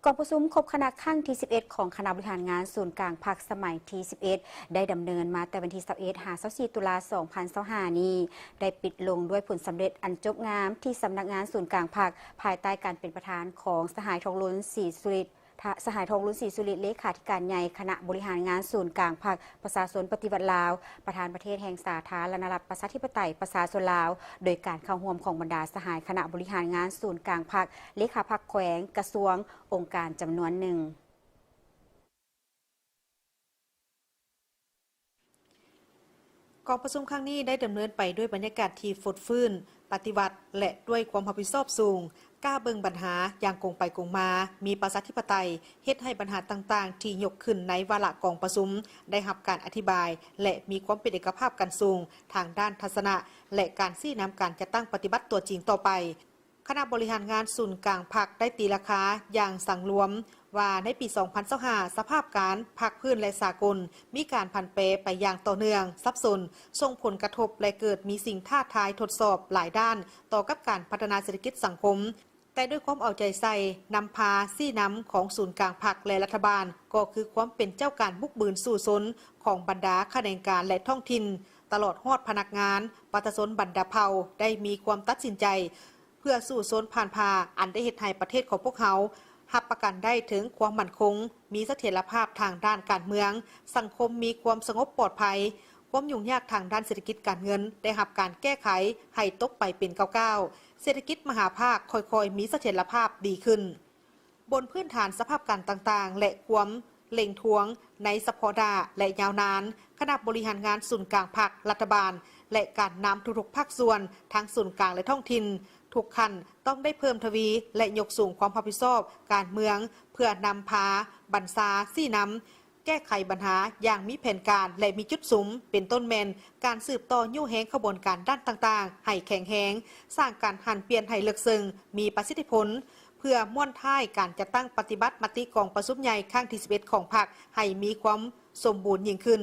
กองประชุมครบคณะครั้งที่ 11 ของคณะบริหารงานศูนย์กลางภาคสมัยที่ 11 ได้ดำเนินมาแต่วันที่ 21 24 ตุลา 2025 นี้ได้ปิดลงด้วยผลสำเร็จอันจบงามที่สำนักงานศูนย์กลางภาคภายใต้การเป็นประธานของสหายทองล้นศรีสุริตสหายทองลุ้นศรีสุริตเลขาธิการใหญ่คณะบริหารงานศูนย์กลางภาคประชาชนปฏิวัติลาวประธานประเทศแห่งสาธารณรัฐประชาธิปไตยประชาชนลาวโดยการเข้าร่วมของบรรดาสหายคณะบริหารงานศูนย์กลางภาคเลขาภาคแขวงกระทรวงองค์การจำนวนหนึ่งกองประชุมครั้งนี้ได้ดำเนินไปด้วยบรรยากาศที่ฟดฟื้นปฏิบัติและด้วยความรับผิดชอบสูงกล้าเบิ่งปัญหาอย่างกงไปกงมามีประชาธิปไตยเฮ็ดให้ปัญหาต่างๆที่ยกขึ้นในวาระกองประชุมได้รับการอธิบายและมีความเป็นเอกภาพกันสูงทางด้านทัศนะและการชี้นำการจะตั้งปฏิบัติตัวจริงต่อไปคณะบริหารงานศูนย์กลางภาคได้ตีราคาอย่างสังรวมว่าในปี 2025 สภาพการภาคพื้นและสากลมีการผันแปรไปอย่างต่อเนื่องซับซ้อนส่งผลกระทบและเกิดมีสิ่งท้าทายทดสอบหลายด้านต่อกับการพัฒนาเศรษฐกิจสังคมแต่ด้วยความเอาใจใส่นำพาซี่น้ำของศูนย์กลางภาคและรัฐบาลก็คือความเป็นเจ้าการบุกบืนสู่ซนของบรรดาข้าราชการและท้องถิ่นตลอดฮอดพนักงานประชาชนบรรดาเผ่าได้มีความตัดสินใจเพื่อสู่ซนผ่านพาอันได้เฮ็ดให้ประเทศของพวกเขารับประกันได้ถึงความมั่นคงมีเสถียรภาพทางด้านการเมืองสังคมมีความสงบปลอดภัยความยุ่งยากทางด้านเศรษฐกิจการเงินได้รับการแก้ไขให้ตกไปเป็นก้าวๆเศรษฐกิจมหาภาคค่อยๆมีเสถียรภาพดีขึ้นบนพื้นฐานสภาพการต่างๆและความเล่งทวงในสปอดาและยาวนานคณะบริหารงานศูนย์กลางภาครัฐบาลและการนำทุกๆภาคส่วนทั้งศูนย์กลางและท้องถิ่นทุกขั้นต้องได้เพิ่มทวีและยกสูงความรับผิดชอบการเมืองเพื่อนำพาบรรษาซี่นำแก้ไขปัญหาอย่างมีแผนการและมีจุดสุมเป็นต้นแมนการสืบต่อยุ่งแหงขบวนการด้านต่างๆให้แข็งแรงสร้างการหันเปลี่ยนให้เลือกซึ่งมีประสิทธิผลเพื่อม่วนท้ายการจะตั้งปฏิบัติมติกองประชุมใหญ่ครั้งที่ 11 ของพรรคให้มีความสมบูรณ์ยิ่งขึ้น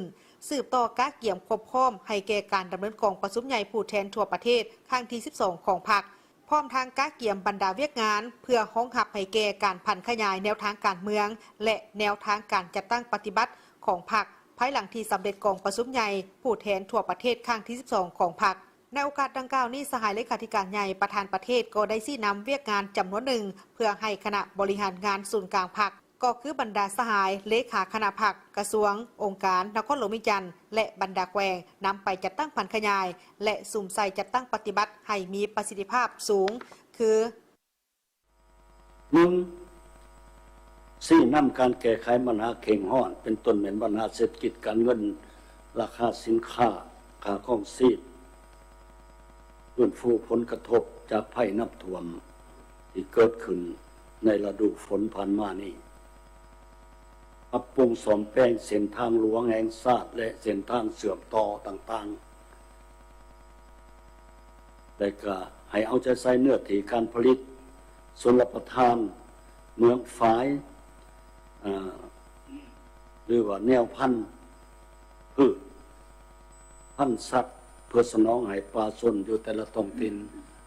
สืบต่อการเกี่ยมควบคุมให้แก่การดำเนินกองประชุมใหญ่ผู้แทนทั่วประเทศครั้งที่ 12 ของพรรคพร้อมทางการเกี่ยมบรรดาเวียกงานเพื่อห้องหับให้แก่การพันขยายแนวทางการเมืองและแนวทางการจัดตั้งปฏิบัติของพรรคภายหลังที่สำเร็จกองประชุมใหญ่ผู้แทนทั่วประเทศครั้งที่ 12 ของพรรคในโอกาสดังกล่าวนี้สหายเลขาธิการใหญ่ประธานประเทศก็ได้ชี้นำเวียกงานจำนวนหนึ่งเพื่อให้คณะบริหารงานศูนย์กลางพรรคก็คือบรรดาสหายเลขาคณะพรรคกระทรวงองค์การนครหลวงวิจันทร์และบรรดาแขวงนำไปจัดตั้งพันขยายและสุ่มใส่จัดตั้งปฏิบัติให้มีประสิทธิภาพสูงคือ1. สี่นำการแก้ไขปัญหาเข่งห้อนเป็นต้นเหม็นปัญหาเศรษฐกิจการเงินราคาสินค้าค่าครองชีพฟื้นฟูผลกระทบจากภัยน้ำท่วมที่เกิดขึ้นในฤดูฝนผ่านมานี้ปรับปรุงซ่อมแปลงเส้นทางหลวงแห่งชาติและเส้นทางเชื่อมต่อต่างๆและก็ให้เอาใจใส่เนื้อที่การผลิตชลประทานเมืองฝายหรือว่าแนวพันธุ์พืชพันธุ์สัตว์เพื่อสนองให้ประชาชนอยู่แต่ละท้องถิ่น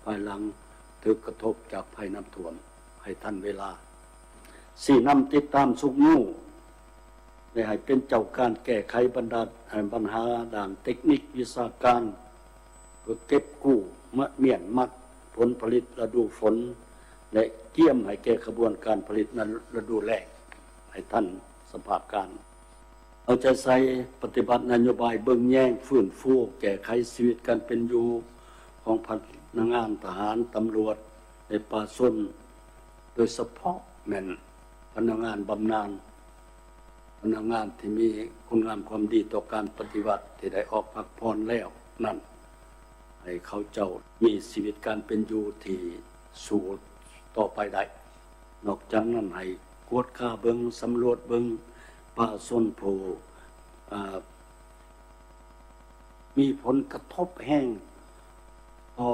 ภายหลังถูกกระทบจากภัยน้ำท่วมให้ทันเวลาสี่นำติดตามสุกมู่และให้เป็นเจ้าการแก้ไขปัญหาด้านเทคนิควิชาการเพื่อเก็บกู้เมียนมัดผลผลิตฤดูฝนและเกี่ยมให้แก่ขบวนการผลิตในฤดูแล้งให้ทันสภาพการเอาใจใส่ปฏิบัตินโยบายเบิ่งแย่งฟื้นฟูแก้ไขชีวิตการเป็นอยู่ของพนักงานทหารตำรวจในประชาชนโดยเฉพาะแม่นพนักงานบำนาญพนักงานที่มีคุณงามความดีต่อการปฏิบัติที่ได้ออกพักผ่อนแล้วนั่นให้เขาเจ้ามีชีวิตการเป็นอยู่ที่สู้ต่อไปได้นอกจากนั้นให้กวดข่าเบิงสำรวจเบิงป่าส้นโพมีผลกระทบแห้งต่อ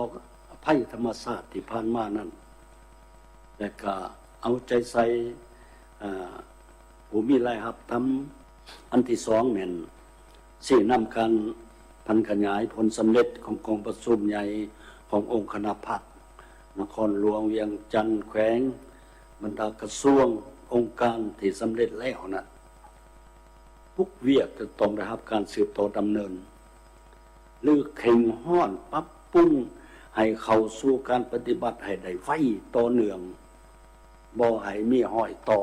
ภัยธรรมชาติที่ผ่านมานั้นและก็เอาใจใส่ผู้มีรายรับทำอันที่สองแม่นสี่นำการพันขยายผลสำเร็จของกองประชุมใหญ่ขององค์คณะพรรคนครหลวงเวียงจันทร์แขวงบรรดากระทรวง องค์การที่สำเร็จแล้วนะทุกเวียกจะต้องได้รับการสืบต่อดำเนินหรือเข่งห้อนปรับปรุงให้เข้าสู่การปฏิบัติให้ได้ไว้ต่อเนื่องบ่ให้มีห้อยต่อ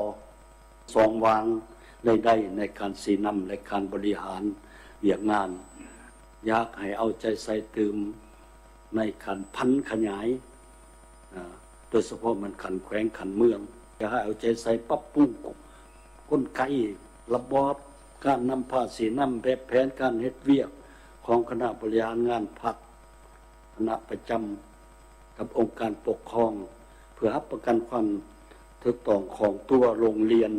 สองวางได้ในการสีนำและการบริหารเวียกงานอยากให้เอาใจใส่ตื่มในการพันขยายโดยเฉพาะมันขันแขวงขันเมืองอยากให้เอาใจใส่ปรับปรุงกลไกระบอบการนำภาษีนำแบบแผนการเฮ็ดเวียกของคณะบริหารงานพรรคคณะประจำกับองค์การปกครองเพื่อรับประกันความถูกต้องของตัวโรงเรียน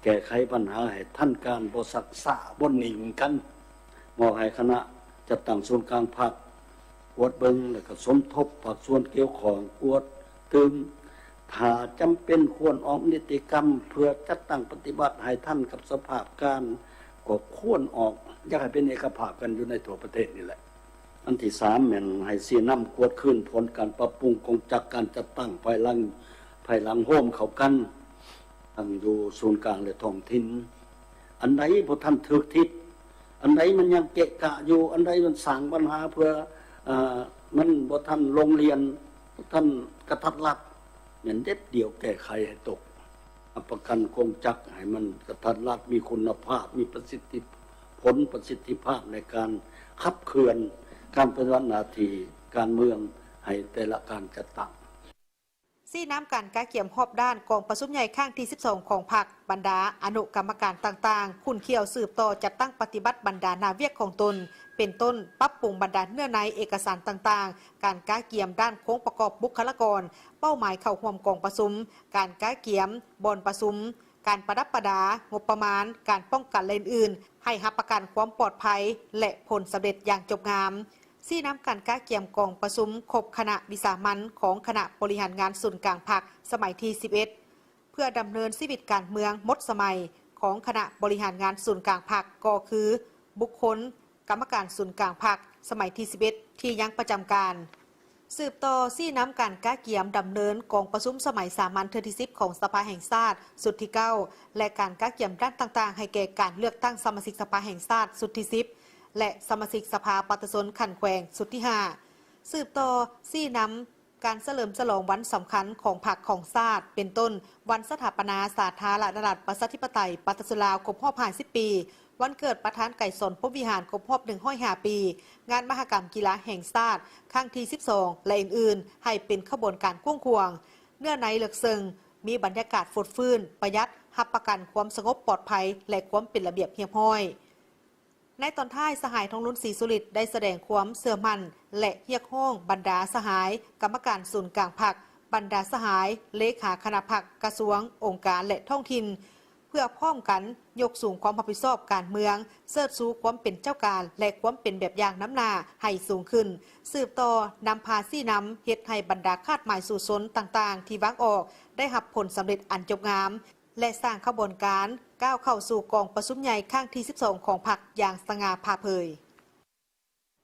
แก้ไขปัญหาให้ท่านการบ่ศึกษาบ่หนิ่งกันมอบให้คณะจัดตั้งศูนย์กลางพรรคอวดเบิงแล้วก็สมทบภาคส่วนเกี่ยวข้องอวดตื่มถ้าจำเป็นควรออกนิติกรรมเพื่อจัดตั้งปฏิบัติให้ท่านกับสภาพการก็ควรออกอยากให้เป็นเอกภาพกันอยู่ในทั่วประเทศนี่แหละอันที่3แม่นให้เสียน้ำกวดขึ้นผลการปรับปรุงกองจักการจัดตั้งภายหลังโฮมเข้ากันตั้งอยู่ศูนย์กลางและท้องถิ่นอันใดบ่ทันถูกทิศอันใดมันยังเกะกะอยู่อันใดมันสร้างปัญหาเพื่อมันบ่ทันโรงเรียนบ่ทันกระทัดรัดเหมือนเด็ดเดียวแก้ไขให้ตกประกันกองจักให้มันกระทัดรัดมีคุณภาพมีประสิทธิภาพในการขับเคลื่อนการปฏิบัติหน้าที่การเมืองให้แต่ละการจัดตั้งซี่น้ำการกาเกี่ยมหอบด้านกองประชุมใหญ่ข้างที่12ของพรรคบรรดาอนุกรรมการต่างๆคุณเขียวสืบต่อจัดตั้งปฏิบัติบรรดานาเวียกของตนเป็นต้นปรับปรุงบรรดาเนื้อในเอกสารต่างๆการกาเกี่ยมด้านโค้งประกอบบุคลากรเป้าหมายเข้าร่วมกองประชุมการกาเกี่ยมบอนประชุมการประดับประดางบประมาณการป้องกันและอื่นๆให้รับประกันความปลอดภัยและผลสำเร็จอย่างจบงามซี่น้ำการกาเกี่ยมกองประชุมครบคณะวิสามัญของคณะบริหารงานศูนย์กลางพรรคสมัยที่11เพื่อดำเนินชีวิตการเมืองหมดสมัยของคณะบริหารงานศูนย์กลางพรรคก็คือบุคคลกรรมการศูนย์กลางพรรคสมัยที่11ที่ยังประจำการสืบต่อซี่น้ำการกาเกี่ยมดำเนินกองประชุมสมัยสามัญเทื่อที่10ของสภาแห่งชาติสุดที่9และการกาเกี่ยมด้านต่างๆให้แก่การเลือกตั้งสมาชิกสภาแห่งชาติสุดที่10และสมาชิกสภาปฏิชนขันแขวงสุดที่5สืบต่อซี่น้ำการเฉลิมฉลองวันสำคัญของพรรคของชาติเป็นต้นวันสถาปนาสาธารณรัฐประชาธิปไตยปฏิชนลาวครบรอบ50 ปีวันเกิดประธานไก่สนพรหมวิหารครบรอบ105 ปีงานมหกรรมกีฬาแห่งชาติครั้งที่12และอื่นๆให้เป็นขบวนการกว้างขวางเนื้อในเลือกซึ่งมีบรรยากาศฟดฟื้นประหยัดรับประกันความสงบปลอดภัยและความเป็นระเบียบเรียบร้อยในตอนท้ายสหายทองลุ้นศรีสุริตได้แสดงความเสื่อมั่นและเรียกร้องบรรดาสหายกรรมการศูนย์กลางพรรคบรรดาสหายเลขาคณะพรรคกระทรวงองค์การและท้องถิ่นเพื่อพร้อมกันยกสูงความรับผิดชอบการเมืองเสิร์ชสู่ความเป็นเจ้าการและความเป็นแบบอย่างน้ำหน้าให้สูงขึ้นสืบต่อนำพาซี่น้ำเฮ็ดให้บรรดาคาดหมายสู่สนต่างๆที่วางออกได้รับผลสำเร็จอันจบงามและสร้างขบวนการก้าวเข้าสู่กองประชุมใหญ่ข้างที่12ของพรรคอย่างสง่าผ่าเผย